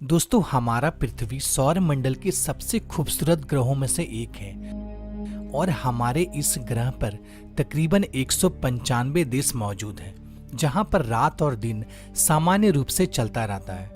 दोस्तों, हमारा पृथ्वी सौर मंडल के सबसे खूबसूरत ग्रहों में से एक है और हमारे इस ग्रह पर तकरीबन 195 देश मौजूद हैं, जहां पर रात और दिन सामान्य रूप से चलता रहता है।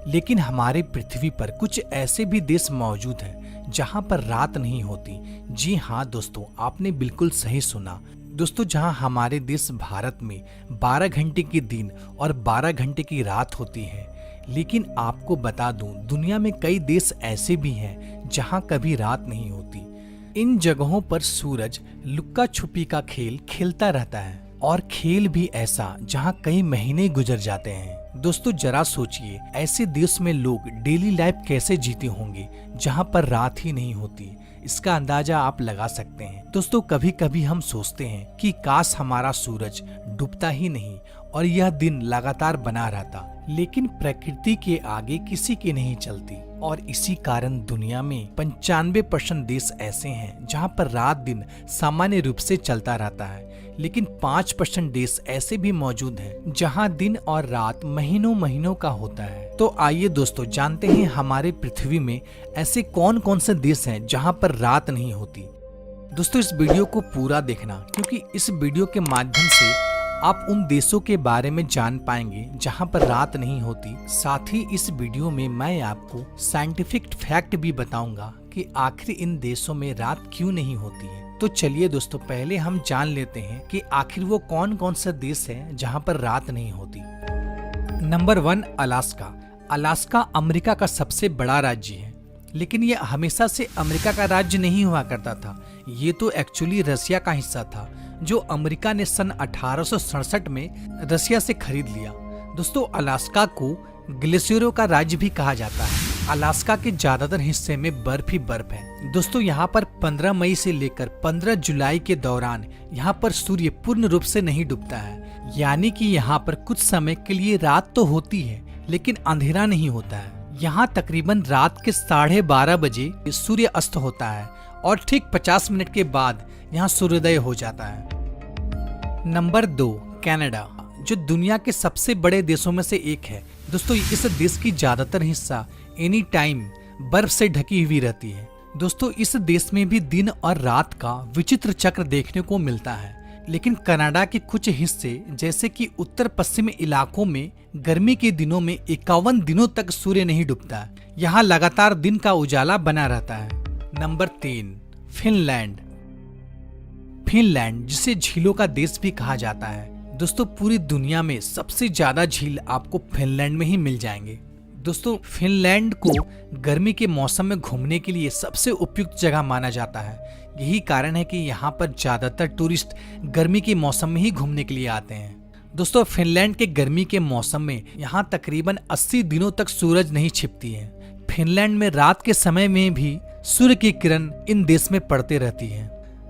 लेकिन हमारे पृथ्वी पर कुछ ऐसे भी देश मौजूद हैं जहां पर रात नहीं होती। जी हाँ दोस्तों, आपने बिल्कुल सही सुना। दोस्तों, जहां हमारे देश भारत में 12 घंटे की दिन और 12 घंटे की रात होती है, लेकिन आपको बता दूं, दुनिया में कई देश ऐसे भी हैं जहां कभी रात नहीं होती। इन जगहों पर सूरज लुक्का छुपी का खेल खेलता रहता है और खेल भी ऐसा जहां कई महीने गुजर जाते हैं। दोस्तों, जरा सोचिए, ऐसे देश में लोग डेली लाइफ कैसे जीते होंगे जहां पर रात ही नहीं होती। इसका अंदाजा आप लगा सकते हैं। दोस्तों, कभी कभी हम सोचते हैं कि काश हमारा सूरज डूबता ही नहीं और यह दिन लगातार बना रहता, लेकिन प्रकृति के आगे किसी की नहीं चलती और इसी कारण दुनिया में 95% देश ऐसे हैं जहां पर रात दिन सामान्य रूप से चलता रहता है, लेकिन 5% देश ऐसे भी मौजूद हैं जहां दिन और रात महीनों महीनों का होता है। तो आइए दोस्तों, जानते हैं हमारे पृथ्वी में ऐसे कौन कौन से देश हैं जहां पर रात नहीं होती। दोस्तों, इस वीडियो को पूरा देखना, क्योंकि इस वीडियो के माध्यम से आप उन देशों के बारे में जान पाएंगे जहां पर रात नहीं होती। साथ ही इस वीडियो में मैं आपको साइंटिफिक फैक्ट भी बताऊंगा कि आखिर इन देशों में रात क्यों नहीं होती है। तो चलिए दोस्तों, पहले हम जान लेते हैं कि आखिर वो कौन कौन से देश हैं जहां पर रात नहीं होती। Number 1, Alaska. अलास्का अमेरिका का सबसे बड़ा राज्य है, लेकिन यह हमेशा से अमेरिका का राज्य नहीं हुआ करता था। ये तो एक्चुअली रसिया का हिस्सा था, जो अमेरिका ने सन 1867 में रसिया से खरीद लिया। दोस्तों, अलास्का को ग्लेशियरों का राज्य भी कहा जाता है। अलास्का के ज्यादातर हिस्से में बर्फ ही बर्फ है। दोस्तों, यहाँ पर 15 मई से लेकर 15 जुलाई के दौरान यहाँ पर सूर्य पूर्ण रूप से नहीं डूबता है, यानी कि यहाँ पर कुछ समय के लिए रात तो होती है लेकिन अंधेरा नहीं होता है। यहाँ तकरीबन रात के 12:30 बजे सूर्य अस्त होता है और ठीक 50 मिनट के बाद यहाँ सूर्योदय हो जाता है। नंबर 2, कनाडा, जो दुनिया के सबसे बड़े देशों में से एक है। दोस्तों, इस देश की ज्यादातर हिस्सा एनी टाइम बर्फ से ढकी हुई रहती है। दोस्तों, इस देश में भी दिन और रात का विचित्र चक्र देखने को मिलता है, लेकिन कनाडा के कुछ हिस्से जैसे कि उत्तर पश्चिम इलाकों में गर्मी के दिनों में 51 दिनों तक सूर्य नहीं डूबता। यहाँ लगातार दिन का उजाला बना रहता है। Number 3, Finland. फिनलैंड, जिसे झीलों का देश भी कहा जाता है। दोस्तों, पूरी दुनिया में सबसे ज्यादा झील आपको फिनलैंड में ही मिल जाएंगे। दोस्तों, फिनलैंड को गर्मी के मौसम में घूमने के लिए सबसे उपयुक्त जगह माना जाता है। यही कारण है कि यहाँ पर ज्यादातर टूरिस्ट गर्मी के मौसम में ही घूमने के लिए आते हैं। दोस्तों, फिनलैंड के गर्मी के मौसम में यहाँ तकरीबन 80 दिनों तक सूरज नहीं छिपती है। फिनलैंड में रात के समय में भी सूर्य की किरण इन देश में पड़ते रहती है।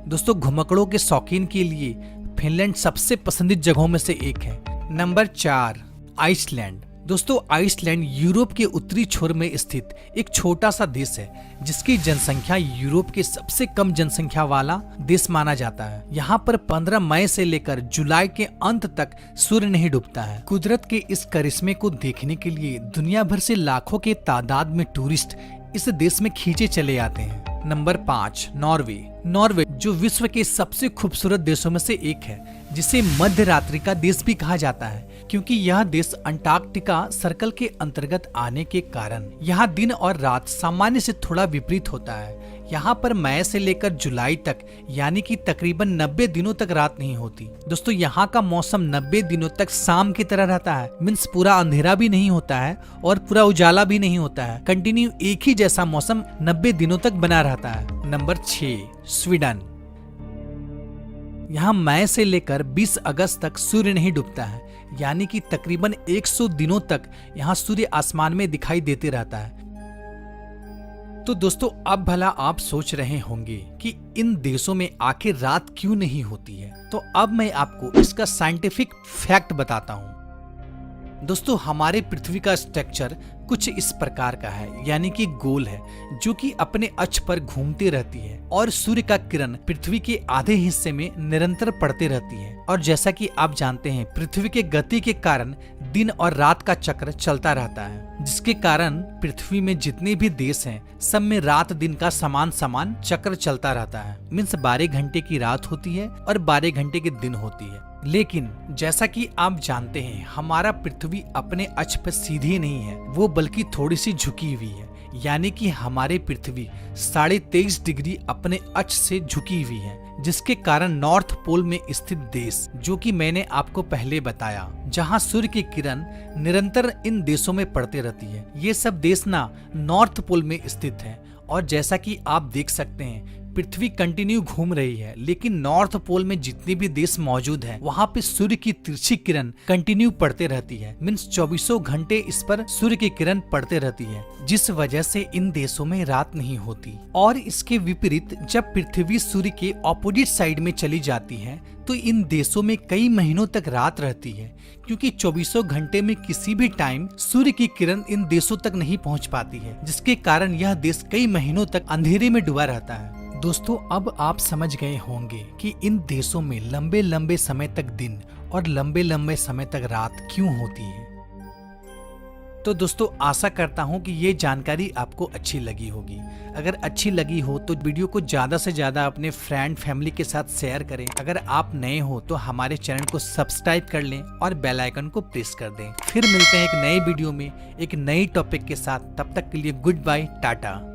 दोस्तों, घुमक्कड़ों के शौकीन के लिए फिनलैंड सबसे पसंदीदा जगहों में से एक है। Number 4, Iceland. दोस्तों, आइसलैंड यूरोप के उत्तरी छोर में स्थित एक छोटा सा देश है, जिसकी जनसंख्या यूरोप के सबसे कम जनसंख्या वाला देश माना जाता है। यहाँ पर 15 मई से लेकर जुलाई के अंत तक सूर्य नहीं डूबता है। कुदरत के इस करिश्मे को देखने के लिए दुनिया भर से लाखों के तादाद में टूरिस्ट इस देश में खींचे चले आते हैं। Number 5, Norway. नॉर्वे, जो विश्व के सबसे खूबसूरत देशों में से एक है, जिसे मध्य रात्रि का देश भी कहा जाता है, क्योंकि यह देश अंटार्कटिका सर्कल के अंतर्गत आने के कारण यहाँ दिन और रात सामान्य से थोड़ा विपरीत होता है। यहाँ पर मई से लेकर जुलाई तक, यानी कि तकरीबन 90 दिनों तक रात नहीं होती। दोस्तों, यहाँ का मौसम 90 दिनों तक शाम की तरह रहता है। मीन्स पूरा अंधेरा भी नहीं होता है और पूरा उजाला भी नहीं होता है। कंटिन्यू एक ही जैसा मौसम 90 दिनों तक बना रहता है। Number 6, Sweden. यहाँ मई से लेकर 20 अगस्त तक सूर्य नहीं डूबता है, यानी कि तकरीबन 100 दिनों तक यहाँ सूर्य आसमान में दिखाई देते रहता है। तो दोस्तों, अब भला आप सोच रहे होंगे कि इन देशों में आखिर रात क्यों नहीं होती है। तो अब मैं आपको इसका साइंटिफिक फैक्ट बताता हूँ। दोस्तों, हमारे पृथ्वी का स्ट्रक्चर कुछ इस प्रकार का है, यानी कि गोल है, जो कि अपने अक्ष पर घूमती रहती है और सूर्य का किरण पृथ्वी के आधे हिस्से में निरंतर पड़ते रहती है। और जैसा कि आप जानते हैं, पृथ्वी के गति के कारण दिन और रात का चक्र चलता रहता है, जिसके कारण पृथ्वी में जितने भी देश हैं, सब में रात दिन का समान समान चक्र चलता रहता है। मीन्स 12 घंटे की रात होती है और 12 घंटे की दिन होती है। लेकिन जैसा कि आप जानते हैं, हमारा पृथ्वी अपने अक्ष पर सीधी नहीं है, वो बल्कि थोड़ी सी झुकी हुई है, यानी कि हमारे पृथ्वी 23.5 डिग्री अपने अक्ष से झुकी हुई है, जिसके कारण नॉर्थ पोल में स्थित देश, जो कि मैंने आपको पहले बताया, जहां सूर्य की किरण निरंतर इन देशों में पड़ती रहती है, ये सब देश ना नॉर्थ पोल में स्थित है। और जैसा कि आप देख सकते हैं, पृथ्वी कंटिन्यू घूम रही है, लेकिन नॉर्थ पोल में जितने भी देश मौजूद हैं, वहाँ पे सूर्य की तिरछी किरण कंटिन्यू पड़ते रहती है। मीन्स 24 घंटे इस पर सूर्य की किरण पड़ते रहती है, जिस वजह से इन देशों में रात नहीं होती। और इसके विपरीत जब पृथ्वी सूर्य के ऑपोजिट साइड में चली जाती है, तो इन देशों में कई महीनों तक रात रहती है, क्योंकि 24 घंटे में किसी भी टाइम सूर्य की किरण इन देशों तक नहीं पहुंच पाती है, जिसके कारण यह देश कई महीनों तक अंधेरे में डूबा रहता है। दोस्तों, अब आप समझ गए होंगे कि इन देशों में लंबे लंबे समय तक दिन और लंबे लंबे समय तक रात क्यों होती है। तो दोस्तों, आशा करता हूं कि ये जानकारी आपको अच्छी लगी होगी। अगर अच्छी लगी हो तो वीडियो को ज्यादा से ज्यादा अपने फ्रेंड फैमिली के साथ शेयर करें। अगर आप नए हो तो हमारे चैनल को सब्सक्राइब कर लें और बेल आइकन को प्रेस कर दें। फिर मिलते हैं एक नए वीडियो में एक नई टॉपिक के साथ। तब तक के लिए गुड बाय, टाटा।